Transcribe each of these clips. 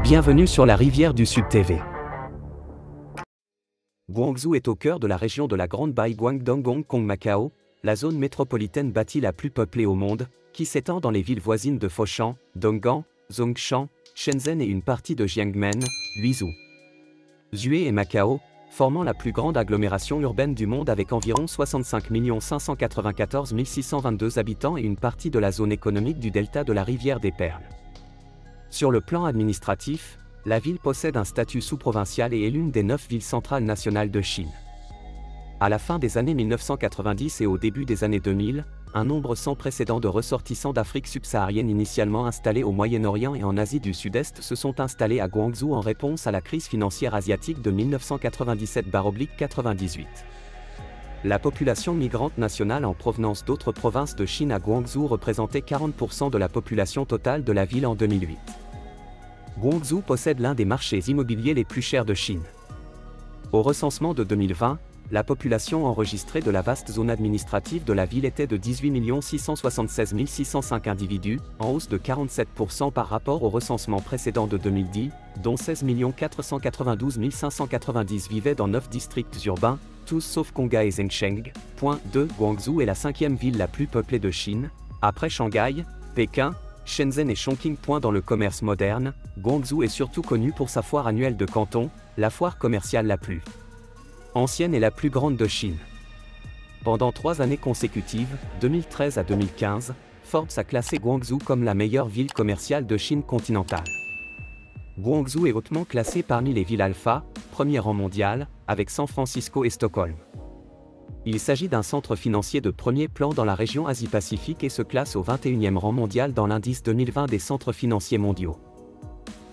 Bienvenue sur la Rivière du Sud TV. Guangzhou est au cœur de la région de la Grande Baie Guangdong Hong Kong Macao, la zone métropolitaine bâtie la plus peuplée au monde, qui s'étend dans les villes voisines de Foshan, Dongguan, Zhongshan, Shenzhen et une partie de Jiangmen, Huizhou. Zhuhai et Macao, formant la plus grande agglomération urbaine du monde avec environ 65 594 622 habitants et une partie de la zone économique du delta de la rivière des Perles. Sur le plan administratif, la ville possède un statut sous-provincial et est l'une des 9 villes centrales nationales de Chine. À la fin des années 1990 et au début des années 2000, un nombre sans précédent de ressortissants d'Afrique subsaharienne initialement installés au Moyen-Orient et en Asie du Sud-Est se sont installés à Guangzhou en réponse à la crise financière asiatique de 1997-98. La population migrante nationale en provenance d'autres provinces de Chine à Guangzhou représentait 40% de la population totale de la ville en 2008. Guangzhou possède l'un des marchés immobiliers les plus chers de Chine. Au recensement de 2020, la population enregistrée de la vaste zone administrative de la ville était de 18 676 605 individus, en hausse de 47% par rapport au recensement précédent de 2010, dont 16 492 590 vivaient dans 9 districts urbains, tous sauf Konga et Zhengsheng. Guangzhou est la 5e ville la plus peuplée de Chine, après Shanghai, Pékin, Shenzhen et Chongqing. Dans le commerce moderne, Guangzhou est surtout connu pour sa foire annuelle de Canton, la foire commerciale la plus ancienne et la plus grande de Chine. Pendant 3 années consécutives, 2013 à 2015, Forbes a classé Guangzhou comme la meilleure ville commerciale de Chine continentale. Guangzhou est hautement classé parmi les villes alpha, premier rang mondial, avec San Francisco et Stockholm. Il s'agit d'un centre financier de premier plan dans la région Asie-Pacifique et se classe au 21e rang mondial dans l'indice 2020 des centres financiers mondiaux.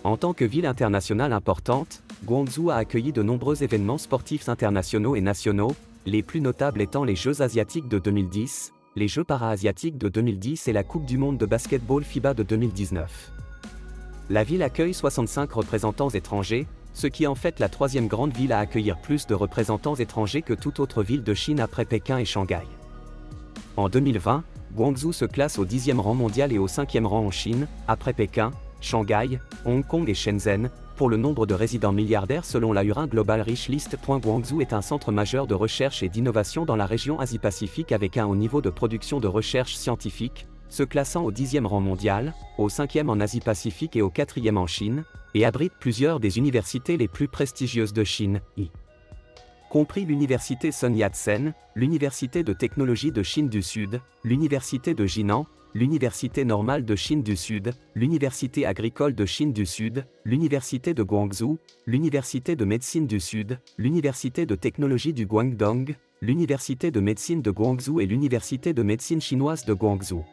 En tant que ville internationale importante, Guangzhou a accueilli de nombreux événements sportifs internationaux et nationaux, les plus notables étant les Jeux asiatiques de 2010, les Jeux para-asiatiques de 2010 et la Coupe du monde de basketball FIBA de 2019. La ville accueille 65 représentants étrangers, ce qui en fait la 3e grande ville à accueillir plus de représentants étrangers que toute autre ville de Chine après Pékin et Shanghai. En 2020, Guangzhou se classe au 10e rang mondial et au 5e rang en Chine, après Pékin, Shanghai, Hong Kong et Shenzhen, pour le nombre de résidents milliardaires selon la Hurun Global Rich List. Guangzhou est un centre majeur de recherche et d'innovation dans la région Asie-Pacifique avec un haut niveau de production de recherche scientifique, se classant au 10e rang mondial, au 5e en Asie-Pacifique et au 4e en Chine, et abrite plusieurs des universités les plus prestigieuses de Chine, y compris l'université Sun Yat-sen, l'université de technologie de Chine du Sud, l'université de Jinan, l'université normale de Chine du Sud, l'université agricole de Chine du Sud, l'université de Guangzhou, l'université de médecine du Sud, l'université de technologie du Guangdong, l'université de médecine de Guangzhou et l'université de médecine chinoise de Guangzhou.